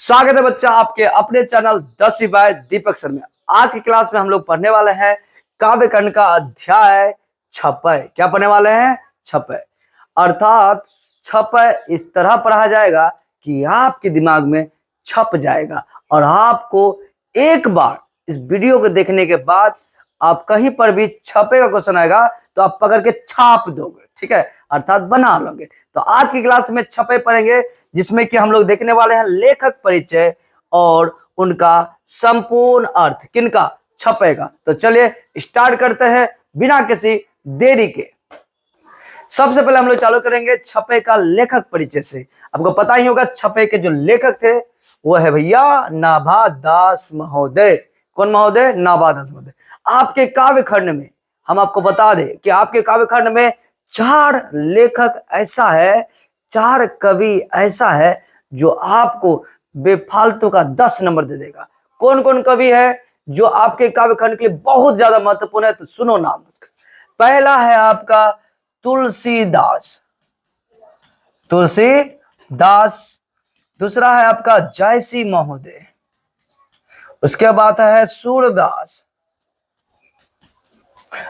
स्वागत है बच्चा आपके अपने चैनल 10वीं बाय दीपक सर में। आज की क्लास में हम लोग पढ़ने वाले हैं काव्य खंड का अध्याय छपय। क्या पढ़ने वाले हैं? छपय। अर्थात छपय इस तरह पढ़ा जाएगा कि आपके दिमाग में छप जाएगा और आपको एक बार इस वीडियो को देखने के बाद आप कहीं पर भी छपे का क्वेश्चन आएगा तो आप पकड़ के छाप दोगे, ठीक है, अर्थात बना लोगे। तो आज की क्लास में छपे पढ़ेंगे जिसमें कि हम लोग देखने वाले हैं लेखक परिचय और उनका संपूर्ण अर्थ। किनका? छपे का। तो चलिए स्टार्ट करते हैं बिना किसी देरी के। सबसे पहले हम लोग चालू करेंगे छपे का लेखक परिचय से। आपको पता ही होगा छपे के जो लेखक थे वो है भैया नाभा दास महोदय। कौन महोदय? नाभा दास महोदय। आपके काव्य खंड में हम आपको बता दें कि आपके काव्य खंड में 4 लेखक ऐसा है, 4 कवि ऐसा है जो आपको बेफालतू का 10 नंबर दे देगा। कौन कौन कवि है जो आपके काव्य खंड के लिए बहुत ज्यादा महत्वपूर्ण है? तो सुनो नाम। पहला है आपका तुलसीदास, तुलसीदास। दूसरा है आपका जयसी महोदय। उसके बाद है सूरदास।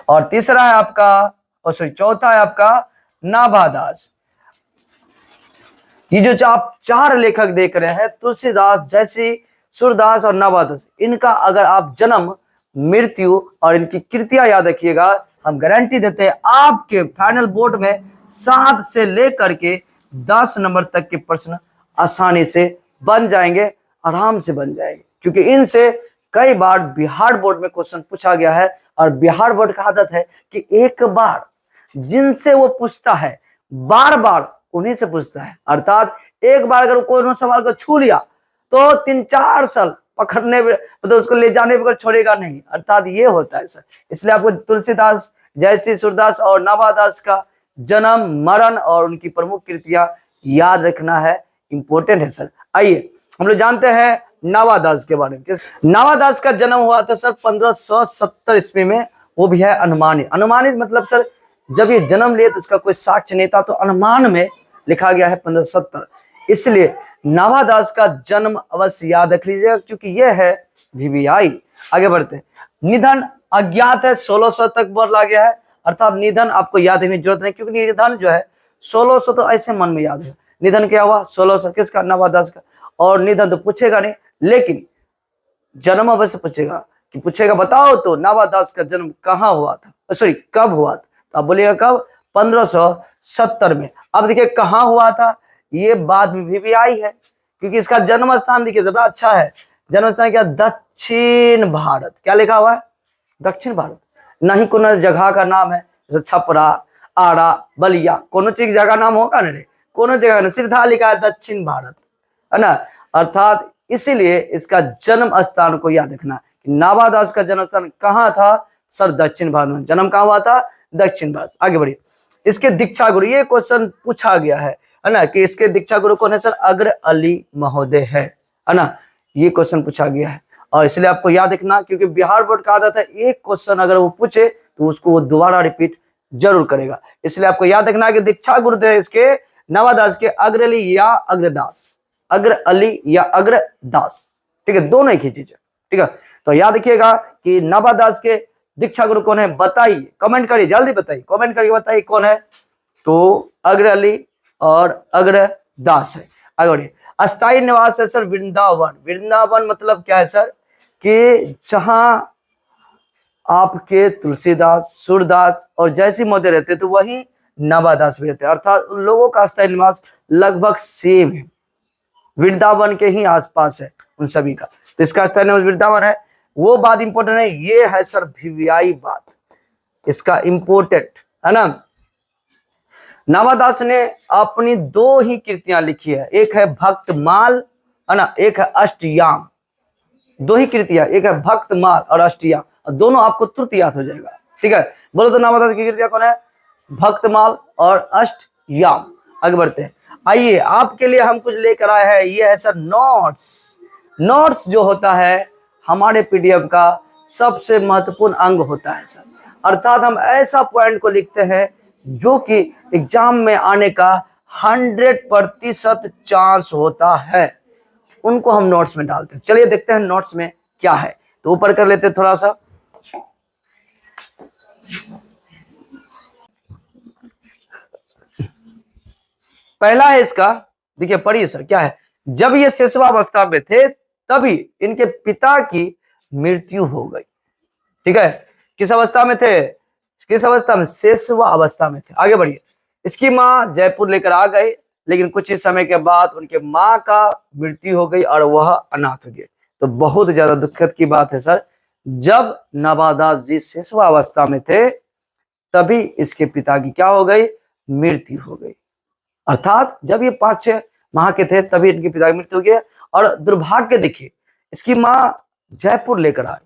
और तीसरा है आपका चौथा है आपका नाभादास। ये जो आप 4 लेखक देख रहे हैं, तुलसीदास, जयसी, सूरदास और नाभादास, इनका अगर आप जन्म, मृत्यु और इनकी कृतियां याद रखिएगा, हम गारंटी देते हैं आपके फाइनल बोर्ड में 7 से लेकर के 10 नंबर तक के प्रश्न आसानी से बन जाएंगे, आराम से बन जाएंगे। क्योंकि इनसे कई बार बिहार बोर्ड में क्वेश्चन पूछा गया है और बिहार बोर्ड का आदत है कि एक बार जिनसे वो पूछता है बार बार उन्हीं से पूछता है। अर्थात एक बार अगर कोई सवाल को छू लिया तो 3-4 साल पकड़ने मतलब उसको ले जाने पर छोड़ेगा नहीं। अर्थात ये होता है सर। इसलिए आपको तुलसीदास, जयसी, सूरदास और नाभादास का जन्म, मरण और उनकी प्रमुख कृतियां याद रखना है, इंपॉर्टेंट है सर। आइए हम लोग जानते हैं नाभादास के बारे में। नाभादास का जन्म हुआ था सर 1570 ईस्वी में। वो भी है अनुमानित। अनुमानित मतलब सर जब ये जन्म लिए तो इसका कोई साक्ष्य नहीं था, तो अनुमान में लिखा गया है 1570। इसलिए नाभादास का जन्म अवश्य याद रख लीजिएगा क्योंकि यह है VVI। आगे बढ़ते हैं। निधन अज्ञात है, 1600 तक बोला गया है। अर्थात निधन आपको याद रखने की जरूरत नहीं क्योंकि निधन जो है 1600 तो ऐसे मन में याद है। निधन क्या हुआ? 1600। किसका? नाभादास का। और निधन तो पूछेगा नहीं, लेकिन जन्म अवश्य पूछेगा कि पूछेगा बताओ तो नाभादास का जन्म कहाँ हुआ था, सॉरी कब हुआ था? तो आप बोलिएगा कब? 1570 में। अब देखिए कहाँ हुआ था, ये बाद में VVI है क्योंकि इसका जन्म स्थान देखिए बड़ा अच्छा है। जन्म स्थान क्या? दक्षिण भारत। क्या लिखा हुआ है? दक्षिण भारत। नहीं कोनो जगह का नाम है जैसे छपरा, आरा, बलिया, कोनो चीज जगह नाम होगा ना? कोनो जगह नहीं, सीधा लिखा है दक्षिण भारत, है ना। अर्थात इसीलिए इसका जन्म स्थान को याद रखना कि नाभादास का जन्म स्थान कहाँ था सर? दक्षिण भारत में। जन्म कहाँ हुआ था? दक्षिण भारत। आगे बढ़िए। इसके दीक्षा गुरु, ये क्वेश्चन पूछा गया है ना, कि इसके दीक्षा गुरु कौन है सर? अग्र अली महोदय है ना। ये क्वेश्चन पूछा गया है और इसलिए आपको याद रखना क्योंकि बिहार बोर्ड का आदत है एक क्वेश्चन अगर वो पूछे तो उसको वो दोबारा रिपीट जरूर करेगा। इसलिए आपको याद रखना कि दीक्षा गुरु थे इसके नाभादास के अग्र अली या अग्रदास, अग्र अली या अग्रदास, ठीक है, दोनों एक ही चीज है, ठीक है। तो याद रखिएगा कि नाभादास के दीक्षा गुरु कौन है? बताइए, कमेंट करिए, जल्दी बताइए, कमेंट करके बताइए कौन है। तो अग्र अली और अग्रदास है। आगे बढ़िए। अस्थायी निवास है सर वृंदावन। वृंदावन मतलब क्या है सर? कि जहां आपके तुलसीदास, सूरदास और जयसी महोदय रहते तो वही नाभादास भी रहते। अर्थात उन लोगों का अस्थायी निवास लगभग सेम है, वृंदावन के ही आसपास है उन सभी का। तो इसका स्थान वृंदावन है। वो बात इंपॉर्टेंट है, ये है सर VVI बात, इसका इंपॉर्टेंट है ना। नाभादास ने अपनी 2 ही कृतियां लिखी है, एक है भक्तमाल, है ना, एक है अष्टयाम। 2 ही कृतियां, एक है भक्तमाल और अष्टयाम, और दोनों आपको तुरंत याद हो जाएगा, ठीक है। बोलो तो नाभादास की कृतियां कौन है? भक्तमाल और अष्टयाम। आगे बढ़ते हैं। आइए आपके लिए हम कुछ लेकर आए हैं, ये है सर नोट्स। नोट्स जो होता है हमारे PDF का सबसे महत्वपूर्ण अंग होता है सर। अर्थात हम ऐसा पॉइंट को लिखते हैं जो कि एग्जाम में आने का 100% चांस होता है। उनको हम नोट्स में डालते हैं। चलिए देखते हैं नोट्स में क्या है। तो ऊपर कर लेते हैं थोड़ा सा। पहला है इसका, देखिए पढ़िए सर क्या है। जब ये शिशुवावस्था में थे तभी इनके पिता की मृत्यु हो गई। ठीक है, किस अवस्था में थे? किस अवस्था में? शिशुवावस्था में थे। आगे बढ़िए। इसकी माँ जयपुर लेकर आ गई, लेकिन कुछ ही समय के बाद उनके माँ का मृत्यु हो गई और वह अनाथ हो गए। तो बहुत ज्यादा दुखद की बात है सर। जब नवादास जी शिशुवावस्था में थे तभी इसके पिता की क्या हो गई? मृत्यु हो गई। अर्थात जब ये 5-6 माह के थे तभी इनके पिता की मृत्यु हो गई। और दुर्भाग्य देखिए, इसकी माँ जयपुर लेकर आई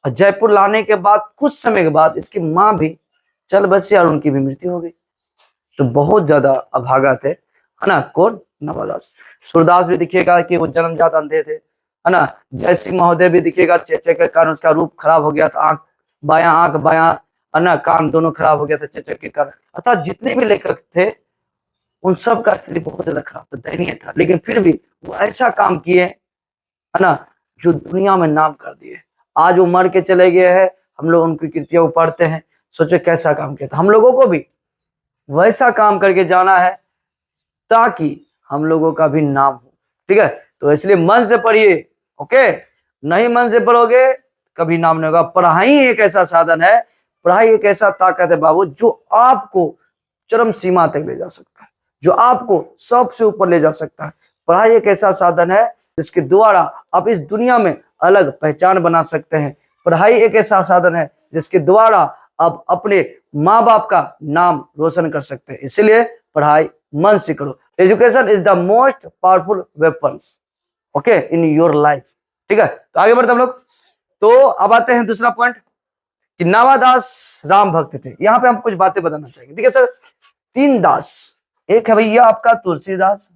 और जयपुर लाने के बाद कुछ समय के बाद इसकी माँ भी चल बसी और उनकी भी मृत्यु हो गई। तो बहुत ज्यादा अभागा थे, है ना? कौन? नवादास। सूरदास भी दिखिएगा कि वो जन्मजात अंधे थे, है ना? जय सिंह महोदय भी दिखिएगा चेचे के कारण उसका रूप खराब हो गया था, आंख बायां, है ना, कान दोनों खराब हो गया था चेचे के कारण। अर्थात जितने भी लेखक थे उन सब का स्थिति बहुत ज्यादा खराब था, दयनीय था, लेकिन फिर भी वो ऐसा काम किए, है ना, जो दुनिया में नाम कर दिए। आज वो मर के चले गए हैं, हम लोग उनकी कृतियों को पढ़ते हैं, सोचे कैसा काम किया था। हम लोगों को भी वैसा काम करके जाना है ताकि हम लोगों का भी नाम हो। ठीक है, तो इसलिए मन से पढ़िए। ओके, नहीं मन से पढ़ोगे कभी नाम नहीं होगा। पढ़ाई एक ऐसा साधन है, पढ़ाई एक ऐसा ताकत है बाबू, जो आपको चरम सीमा तक ले जा सकता है, जो आपको सबसे ऊपर ले जा सकता है। पढ़ाई एक ऐसा साधन है जिसके द्वारा आप इस दुनिया में अलग पहचान बना सकते हैं। पढ़ाई एक ऐसा साधन है जिसके द्वारा आप अपने माँ बाप का नाम रोशन कर सकते हैं। इसलिए पढ़ाई मन से करो। Education is the most powerful weapons, okay, in your life. ठीक है, तो आगे बढ़ते हम लोग। तो अब आते हैं दूसरा पॉइंट कि नवादास राम भक्त थे। यहाँ पे हम कुछ बातें बताना चाहेंगे। ठीक है सर, 3 दास, एक है भैया आपका तुलसीदास,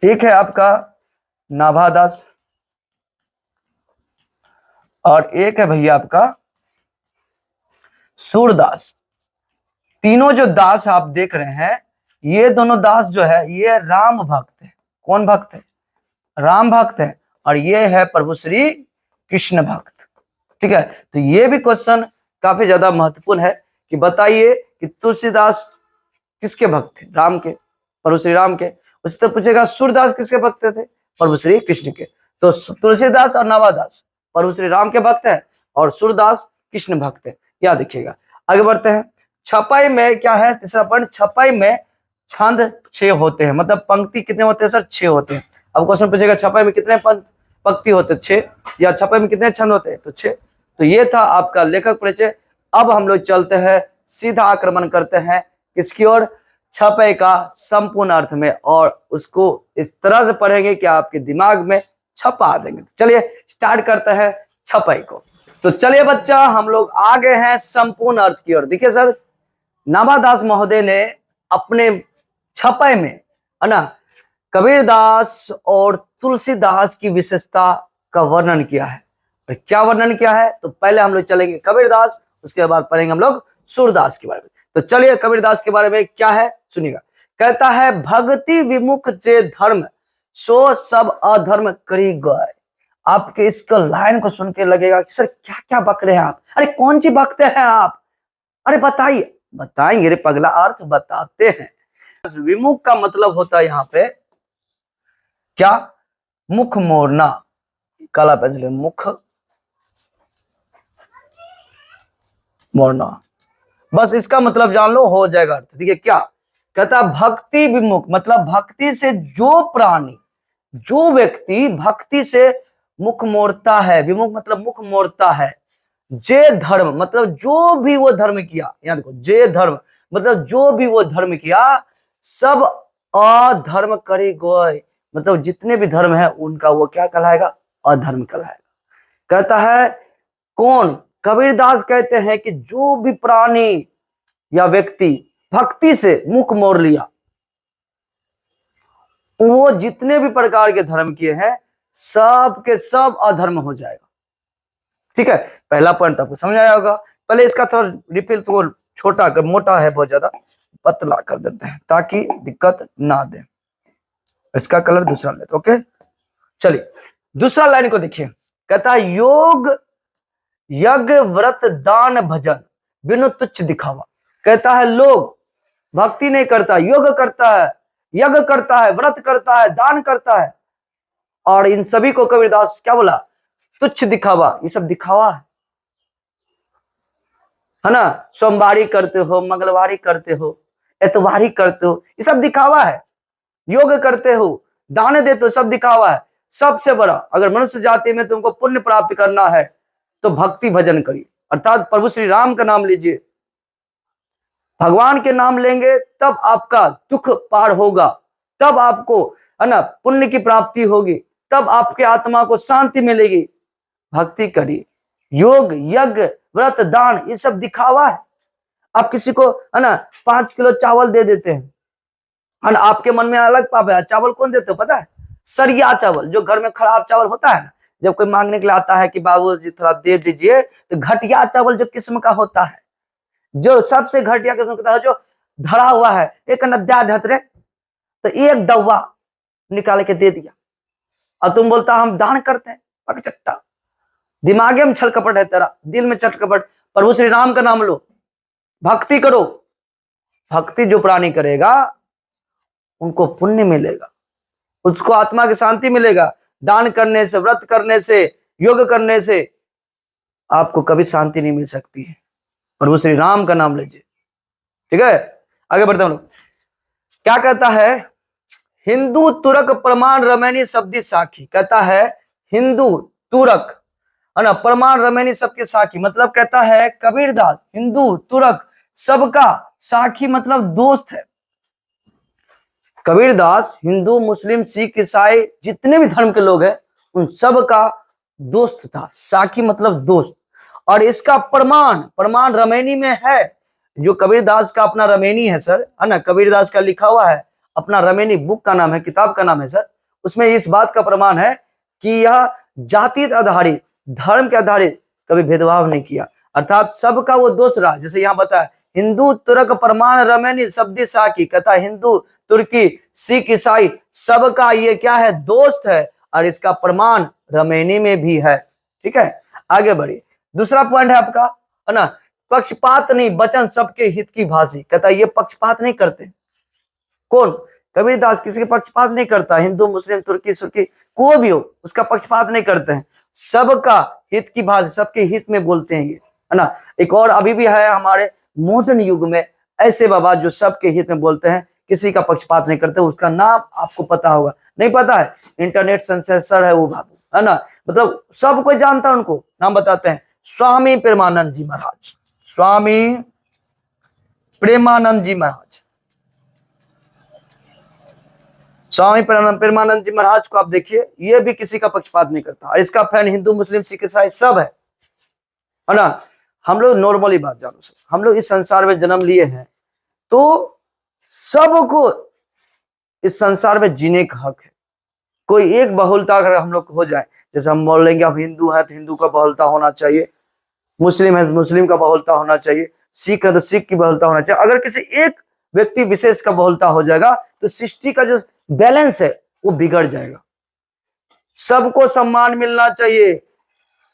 एक है आपका नाभादास, और एक है भैया आपका सूरदास। तीनों जो दास आप देख रहे हैं, ये दोनों दास जो है ये राम भक्त है। कौन भक्त है? राम भक्त है। और ये है प्रभु श्री कृष्ण भक्त। ठीक है, तो ये भी क्वेश्चन काफी ज्यादा महत्वपूर्ण है कि बताइए कि तुलसीदास किसके भक्त थे? राम के, प्रभु श्री राम के। उससे तो पूछेगा सूरदास किसके भक्त थे? प्रभु श्री कृष्ण के। तो तुलसीदास और नवादास प्रभु श्री राम के भक्त है और सूरदास कृष्ण भक्त है। याद रखिएगा। आगे बढ़ते हैं। छपाई में क्या है? तीसरा पॉइंट, छपाई में छंद 6 होते हैं। मतलब पंक्ति कितने होते हैं सर? 6 होते हैं। अब क्वेश्चन पूछेगा छपाई में कितने पंक्ति होते हैं? 6। या छपाई में कितने छंद होते हैं? तो 6। तो ये था आपका लेखक परिचय। अब हम लोग चलते हैं, सीधा आक्रमण करते हैं किसकी ओर? छपाई का संपूर्ण अर्थ में, और उसको इस तरह से पढ़ेंगे कि आपके दिमाग में छपा देंगे। चलिए स्टार्ट करते हैं छपाई को। तो चलिए बच्चा, हम लोग आ गए हैं संपूर्ण अर्थ की ओर। देखिए सर, नाभादास महोदय ने अपने छपाई में, है ना, कबीरदास और तुलसीदास की विशेषता का वर्णन किया है। और क्या वर्णन किया है? तो पहले हम लोग चलेंगे कबीरदास, उसके बाद पढ़ेंगे हम लोग सूरदास के बारे में। तो चलिए कबीरदास के बारे में क्या है सुनिएगा। कहता है, भक्ति विमुख जे धर्म सो सब अधर्म करी गए। आपके इसका लाइन को सुन के लगेगा कि सर क्या क्या बक रहे हैं आप? अरे कौन सी बकते हैं आप? अरे बताइए। बताएंगे रे पगला, अर्थ बताते हैं। विमुख का मतलब होता है यहाँ पे क्या? मुख मोड़ना। काला पेंसिल, मुख मोड़ना, बस इसका मतलब जान लो, हो जाएगा अर्थ। ठीक है, क्या कहता? भक्ति विमुख मतलब भक्ति से जो प्राणी, जो व्यक्ति भक्ति से मुख मोड़ता है, विमुख मतलब मुख मोड़ता है। जे धर्म मतलब जो भी वो धर्म किया, याद देखो, जे धर्म मतलब जो भी वो धर्म किया, सब अधर्म करे गए। मतलब जितने भी धर्म है उनका वो क्या कहलाएगा? अधर्म कहलाएगा। कहता है कौन? कबीरदास कहते हैं कि जो भी प्राणी या व्यक्ति भक्ति से मुख मोड़ लिया, वो जितने भी प्रकार के धर्म किए हैं सब के सब अधर्म हो जाएगा। ठीक है, पहला पॉइंट आपको समझ आया होगा। पहले इसका थोड़ा रिफिल, तो छोटा मोटा है बहुत ज्यादा, पतला कर देते हैं ताकि दिक्कत ना दे। इसका कलर दूसरा लेते, ओके। चलिए दूसरा लाइन को देखिए, कहता है योग यज्ञ व्रत दान भजन बिनु तुच्छ दिखावा। कहता है लोग भक्ति नहीं करता, योग करता है, यज्ञ करता है, व्रत करता है, दान करता है, और इन सभी को कबीरदास क्या बोला? तुच्छ दिखावा। ये सब दिखावा है ना। सोमवारी करते हो, मंगलवारी करते हो, एतवारी करते हो, ये सब दिखावा है। योग करते हो, दान देते हो, सब दिखावा है। सबसे बड़ा अगर मनुष्य जाति में तुमको पुण्य प्राप्त करना है तो भक्ति भजन करिए, अर्थात प्रभु श्री राम का नाम लीजिए। भगवान के नाम लेंगे तब आपका दुख पार होगा, तब आपको है ना पुण्य की प्राप्ति होगी, तब आपके आत्मा को शांति मिलेगी। भक्ति करिए। योग यज्ञ व्रत दान ये सब दिखावा है। आप किसी को है ना 5 किलो चावल दे देते हैं, और आपके मन में अलग पाप है। चावल कौन देते हो पता है? सरिया चावल, जो घर में खराब चावल होता है ना, जब कोई मांगने के लिए आता है कि बाबू जी थोड़ा दे दीजिए, तो घटिया चावल जो किस्म का होता है, जो सबसे घटिया किस्म का, जो धरा हुआ है, एक नद्या धतरे, तो एक दवा निकाल के दे दिया, और तुम बोलता हम दान करते हैं। पकचट्टा, दिमागे में छल कपट है तेरा, दिल में चट कपट। प्रभु श्री राम का नाम लो, भक्ति करो। भक्ति जो प्राणी करेगा उनको पुण्य मिलेगा, उसको आत्मा की शांति मिलेगा। दान करने से, व्रत करने से, योग करने से आपको कभी शांति नहीं मिल सकती है। प्रभु श्री राम का नाम लीजिए, ठीक है। आगे बढ़ते हम लोग। क्या कहता है? हिंदू तुरक प्रमाण रमैनी शब्दी साखी। कहता है हिंदू तुरक है ना, प्रमाण रमैनी सबके साखी, मतलब कहता है कबीरदास हिंदू तुरक सबका साखी, मतलब दोस्त है। कबीरदास हिंदू मुस्लिम सिख ईसाई जितने भी धर्म के लोग हैं उन सब का दोस्त था। साखी मतलब दोस्त। और इसका प्रमाण रमैनी में है, जो कबीरदास का अपना रमैनी है सर, है ना, कबीरदास का लिखा हुआ है अपना रमैनी, बुक का नाम है, किताब का नाम है सर। उसमें इस बात का प्रमाण है कि यह जाति आधारित, धर्म के आधारित कभी भेदभाव नहीं किया, अर्थात सबका वो दोस्त रहा। जैसे यहाँ बताया हिंदू तुरक प्रमाण रमैनी शब्दी साखी, कहता हिंदू तुर्की सिख ईसाई सबका ये क्या है? दोस्त है, और इसका प्रमाण रमैनी में भी है, ठीक है। आगे बढ़िए। दूसरा पॉइंट है आपका, है ना, पक्षपात नहीं वचन सबके हित की भाषी। कहता ये पक्षपात नहीं करते। कौन? कबीरदास किसी के पक्षपात नहीं करता। हिंदू मुस्लिम तुर्की सुर्की कोई भी हो, उसका पक्षपात नहीं करते हैं। सबका हित की भाषा, सबके हित में बोलते हैं ये, है ना। एक और अभी भी है हमारे मॉडर्न युग में ऐसे बाबा जो सबके हित में बोलते हैं, किसी का पक्षपात नहीं करते। उसका नाम आपको पता होगा, नहीं पता है? इंटरनेट सेंसेसर है वो बाबू, है ना, मतलब सब कोई जानता है उनको। नाम बताते हैं स्वामी प्रेमानंद जी महाराज। स्वामी प्रेमानंद जी महाराज, स्वामी प्रेमानंद जी महाराज को आप देखिए, ये भी किसी का पक्षपात नहीं करता, और इसका फैन हिंदू मुस्लिम सिख ईसाई सब है ना। हम लोग नॉर्मली बात जानो सर, हम लोग इस संसार में जन्म लिए हैं तो सबको इस संसार में जीने का हक है। कोई एक बहुलता अगर हम लोग हो जाए, जैसे हम बोल लेंगे अब हिंदू है तो हिंदू का बहुलता होना चाहिए, मुस्लिम है तो मुस्लिम का बहुलता होना चाहिए, सिख है तो सिख की बहुलता होना चाहिए। अगर किसी एक व्यक्ति विशेष का बहुलता हो जाएगा तो सृष्टि का जो बैलेंस है वो बिगड़ जाएगा। सबको सम्मान मिलना चाहिए,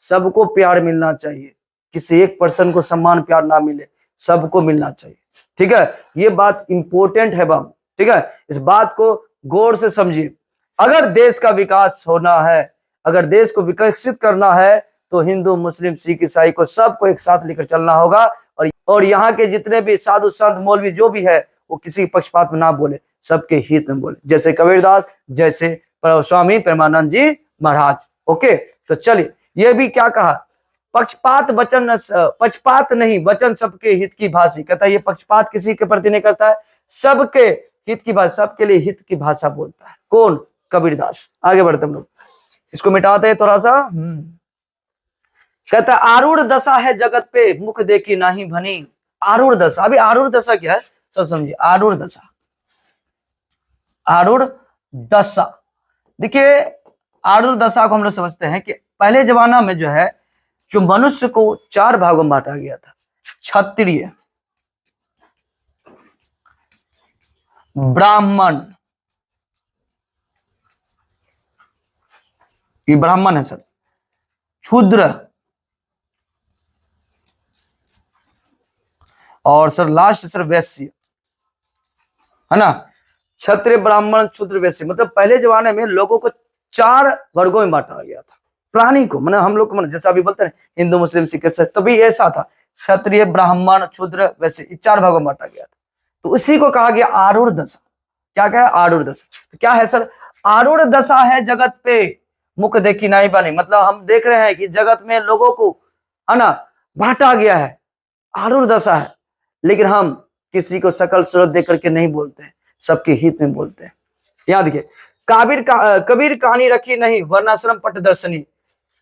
सबको प्यार मिलना चाहिए, किसी एक पर्सन को सम्मान प्यार ना मिले, सबको मिलना चाहिए, ठीक है। ये बात इंपॉर्टेंट है बाबू, ठीक है। इस बात को गौर से समझिए। अगर देश का विकास होना है, अगर देश को विकसित करना है, तो हिंदू मुस्लिम सिख ईसाई को सबको एक साथ लेकर चलना होगा। और यहाँ के जितने भी साधु संत मौलवी जो भी है वो किसी पक्षपात में ना बोले, सबके हित में बोले, जैसे कबीरदास, जैसे स्वामी प्रेमानंद जी महाराज। ओके, तो चलिए ये भी क्या कहा? पक्षपात नहीं वचन सबके हित की भाषी। कहता है ये पक्षपात किसी के प्रति नहीं करता है, सबके हित की भाषा, सबके लिए हित की भाषा बोलता है। कौन? कबीरदास। आगे बढ़ते हम लोग, इसको मिटाते हैं थोड़ा सा। कहता आरूढ़ दशा है जगत पे, मुख देखी नाही भनी। आरूढ़ दशा, अभी आरूढ़ दशा क्या है सब समझिए। आरूढ़ दशा, आरूढ़ दशा, देखिए आरूढ़ दशा को हम लोग समझते हैं कि पहले जमाना में जो है, जो मनुष्य को 4 भागों में बांटा गया था, क्षत्रिय, ब्राह्मण, ये ब्राह्मण है सर। शूद्र, और सर लास्ट सर वैश्य, है ना। क्षत्रिय, ब्राह्मण, शूद्र, वैश्य, मतलब पहले जमाने में लोगों को 4 वर्गों में बांटा गया था। प्राणी को, मतलब हम लोग को, जैसा अभी बोलते हैं हिंदू, मुस्लिम, सिख, तभी ऐसा था। क्षत्रिय, ब्राह्मण, शूद्र, वैश्य, 4 भागों में बांटा गया था। तो उसी को कहा गया आरूढ़ दशा। क्या कहा है? आरूढ़ दशा। तो क्या है सर? आरूढ़ दशा है जगत पे, मुख देखी नहीं बनी। मतलब हम देख रहे हैं कि जगत में लोगों को, है ना, बांटा गया है, आरूढ़ दशा है। लेकिन हम किसी को शकल सूरत देख करके नहीं बोलते हैं, सबके हित में बोलते हैं। याद देखिए, कबीर कहानी रखी नहीं, वर्णाश्रम पट दर्शनी।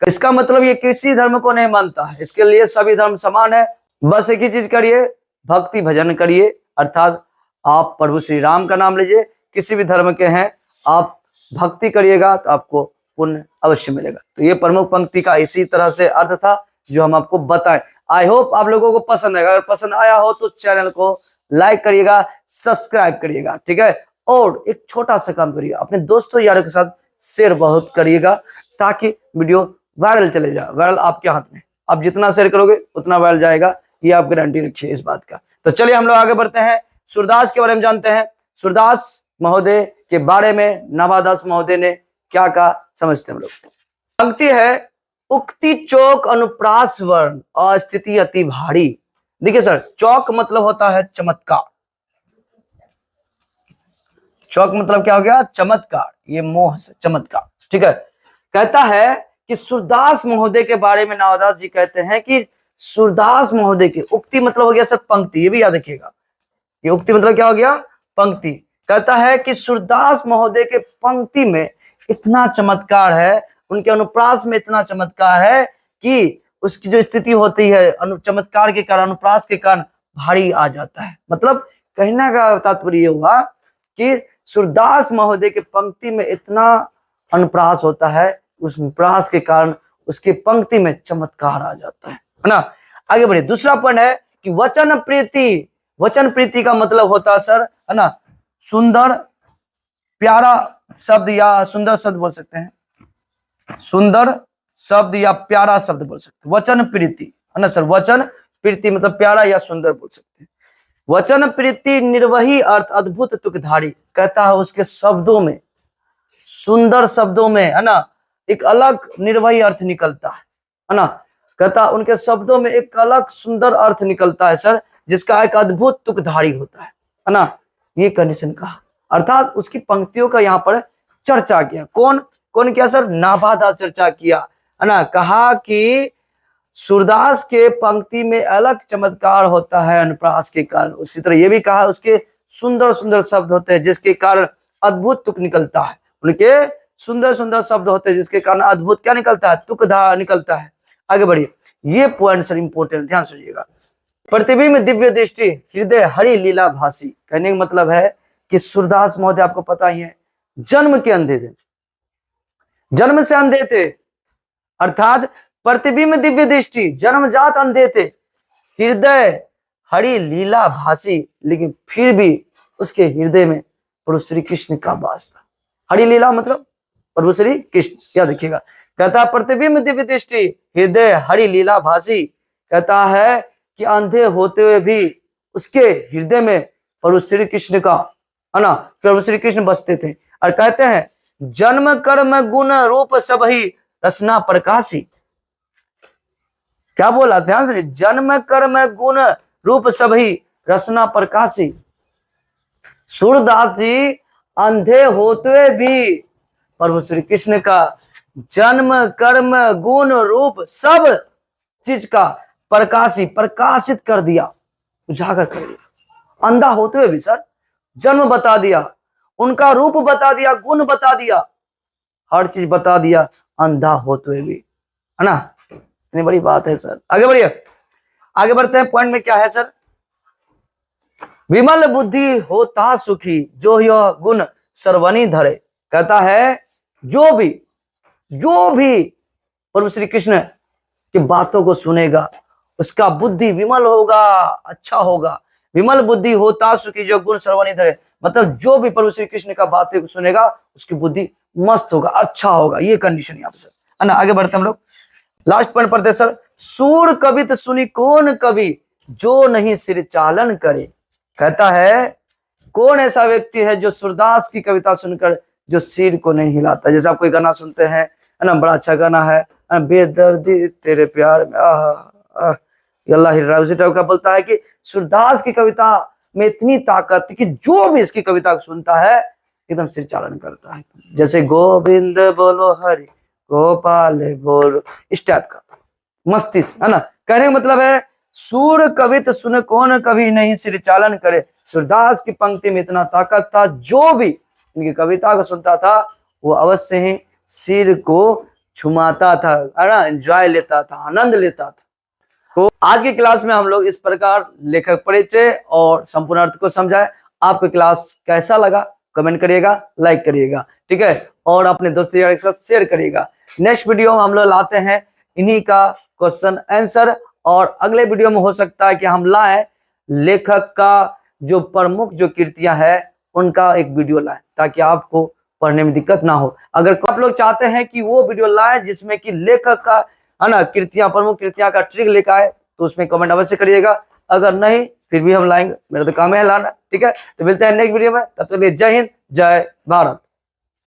इसका मतलब ये किसी धर्म को नहीं मानता है, इसके लिए सभी धर्म समान है। बस एक ही चीज करिए, भक्ति भजन करिए, अर्थात आप प्रभु श्री राम का नाम लीजिए, किसी भी धर्म के हैं, आप भक्ति करिएगा तो आपको पुण्य अवश्य मिलेगा। तो ये प्रमुख पंक्ति का इसी तरह से अर्थ था जो हम आपको बताएं। आई होप आप लोगों को पसंद आएगा। अगर पसंद आया हो तो चैनल को लाइक करिएगा, सब्सक्राइब करिएगा, ठीक है। और एक छोटा सा काम करिए, अपने दोस्तों यारों के साथ शेयर बहुत करिएगा, ताकि वीडियो वायरल चले जाए। वायरल आपके हाथ में, आप जितना शेयर करोगे उतना वायरल जाएगा, ये आप गारंटी रखिए इस बात का। तो चलिए हम लोग आगे बढ़ते हैं, सूरदास के बारे में जानते हैं। सूरदास महोदय के बारे में नाभादास महोदय ने क्या कहा, समझते हैं हम लोग। पंक्ति है, उक्ति चौक अनुप्रास वर्ण, अस्थिति अति भारी। देखिए सर, चौक मतलब होता है चमत्कार। चौक मतलब क्या हो गया? चमत्कार, ये मोह से चमत्कार, ठीक है। कहता है कि सूरदास महोदय के बारे में नाभादास जी कहते हैं कि सूरदास महोदय की उक्ति मतलब हो गया सर पंक्ति, ये भी याद रखिएगा। ये उक्ति मतलब क्या हो गया? पंक्ति। कहता है कि सूरदास महोदय के पंक्ति में इतना चमत्कार है, उनके अनुप्रास में इतना चमत्कार है कि उसकी जो स्थिति होती है चमत्कार के कारण, अनुप्रास के कारण भारी आ जाता है। मतलब कहने का तात्पर्य ये हुआ कि सूरदास महोदय के पंक्ति में इतना अनुप्रास होता है, उस अनुप्रास के कारण उसकी पंक्ति में चमत्कार आ जाता है ना। आगे बढ़िए, दूसरा पॉइंट है कि वचन प्रीति। वचन प्रीति का मतलब होता है सर, है ना, सुंदर प्यारा शब्द, या सुंदर शब्द बोल सकते हैं, सुंदर शब्द या प्यारा शब्द बोल सकते हैं, वचन प्रीति, है ना सर। वचन प्रीति मतलब प्यारा या सुंदर बोल सकते हैं। वचन प्रीति निर्वही अर्थ अद्भुत तुकधारी। कहता है उसके शब्दों में, सुंदर शब्दों में, है ना, एक अलग निर्वही अर्थ निकलता है ना। कहता उनके शब्दों में एक अलग सुंदर अर्थ निकलता है सर, जिसका एक अद्भुत तुकधारी होता है ना। ये कंडीशन कहा, अर्थात उसकी पंक्तियों का यहाँ पर चर्चा किया। कौन कौन किया सर? नाभादास चर्चा किया, है ना। कहा कि सूरदास के पंक्ति में अलग चमत्कार होता है अनुप्रास के कारण। उसी तरह ये भी कहा उसके सुंदर सुंदर शब्द होते हैं जिसके कारण अद्भुत तुक निकलता है। उनके सुंदर सुंदर शब्द होते हैं जिसके कारण अद्भुत क्या निकलता है? तुक निकलता है। आगे बढ़िए, ये पॉइंट सर इंपोर्टेंट, ध्यान सुनिएगा। प्रतिबिंब दिव्य दृष्टि, हृदय हरि लीला भासी। कहने का मतलब है कि सूरदास महोदय आपको पता ही है, जन्म के अंधे थे, जन्म से अंधे थे, अर्थात प्रतिबिंब दिव्य दृष्टि, जन्मजात अंधे थे। हृदय हरि लीला भासी, लेकिन फिर भी उसके हृदय में प्रभु श्री कृष्ण का वास था। हरि लीला मतलब प्रभु श्री कृष्ण, याद रखिएगा। कहता है प्रतिबिंब दिव्य दृष्टि, हृदय हरि लीला भासी। कहता है कि अंधे होते हुए भी उसके हृदय में प्रभु श्री कृष्ण का, है ना, प्रभु श्री कृष्ण बसते थे। और कहते हैं जन्म कर्म गुण रूप सब ही रसना प्रकाशी। क्या बोला? ध्यान से, जन्म कर्म गुण रूप सब ही रसना प्रकाशी। सूरदास जी अंधे होते भी प्रभु श्री कृष्ण का जन्म कर्म गुण रूप सब चीज का प्रकाशी, प्रकाशित कर दिया, उजागर कर दिया। अंधा होते हुए भी सर जन्म बता दिया, उनका रूप बता दिया, गुण बता दिया, हर चीज बता दिया, अंधा होते हुए भी, है ना। इतनी बड़ी बात है सर। आगे बढ़िए, आगे बढ़ते हैं। पॉइंट में क्या है सर? विमल बुद्धि होता सुखी, जो यह गुण सर्वनी धरे। कहता है जो भी प्रभु श्री कृष्ण की बातों को सुनेगा उसका बुद्धि विमल होगा, अच्छा होगा। विमल बुद्धि होता सुखी जो गुण श्रवणी धरे, मतलब जो भी प्रभु श्री कृष्ण का बातें सुनेगा उसकी बुद्धि मस्त होगा, अच्छा होगा, ये कंडीशन यहाँ पे सर, है ना। आगे बढ़ते हम लोग, लास्ट पॉइंट पढ़ते सर। सूर कवित सुनी कौन कवि जो नहीं सिर चालन करे। कहता है कौन ऐसा व्यक्ति है जो सूरदास की कविता सुनकर जो सिर को नहीं हिलाता। जैसे आप कोई गाना सुनते हैं, है ना, बड़ा अच्छा गाना है, बेदर्दी तेरे प्यार में अल्लाह हिर रहा है, उसी टाइप का बोलता है कि सूरदास की कविता में इतनी ताकत कि जो भी इसकी कविता सुनता है एकदम सिर चालन करता है। जैसे गोविंद बोलो हरि गोपाल बोलो, इस टाइप का मस्ती, है ना। कहने का मतलब है सूर कवित सुन कौन कभी नहीं सिर चालन करे। सूरदास की पंक्ति में इतना ताकत था, जो भी इनकी कविता को सुनता था वो अवश्य ही सिर को झुमाता था, है ना, एंजॉय लेता था, आनंद लेता था। तो आज की क्लास में हम लोग इस प्रकार लेखक परिचय और संपूर्ण अर्थ को समझाए। आपको क्लास कैसा लगा कमेंट करिएगा, लाइक करिएगा, ठीक है, और अपने दोस्तों के साथ शेयर करिएगा। नेक्स्ट वीडियो में हम लोग लाते हैं इन्हीं का क्वेश्चन आंसर, और अगले वीडियो में हो सकता है कि हम लाएं लेखक का जो प्रमुख जो कृतियां है उनका एक वीडियो लाएं, ताकि आपको पढ़ने में दिक्कत ना हो। अगर आप लोग चाहते हैं कि वो वीडियो लाएं जिसमें कि लेखक का, है ना, कृतियां, प्रमुख कृतियां का ट्रिक लेकर आए, तो उसमें कमेंट अवश्य करिएगा। अगर नहीं फिर भी हम लाएंगे, मेरा तो काम है लाना, ठीक है। तो मिलते हैं नेक्स्ट वीडियो में, तब तक के लिए जय हिंद जय भारत।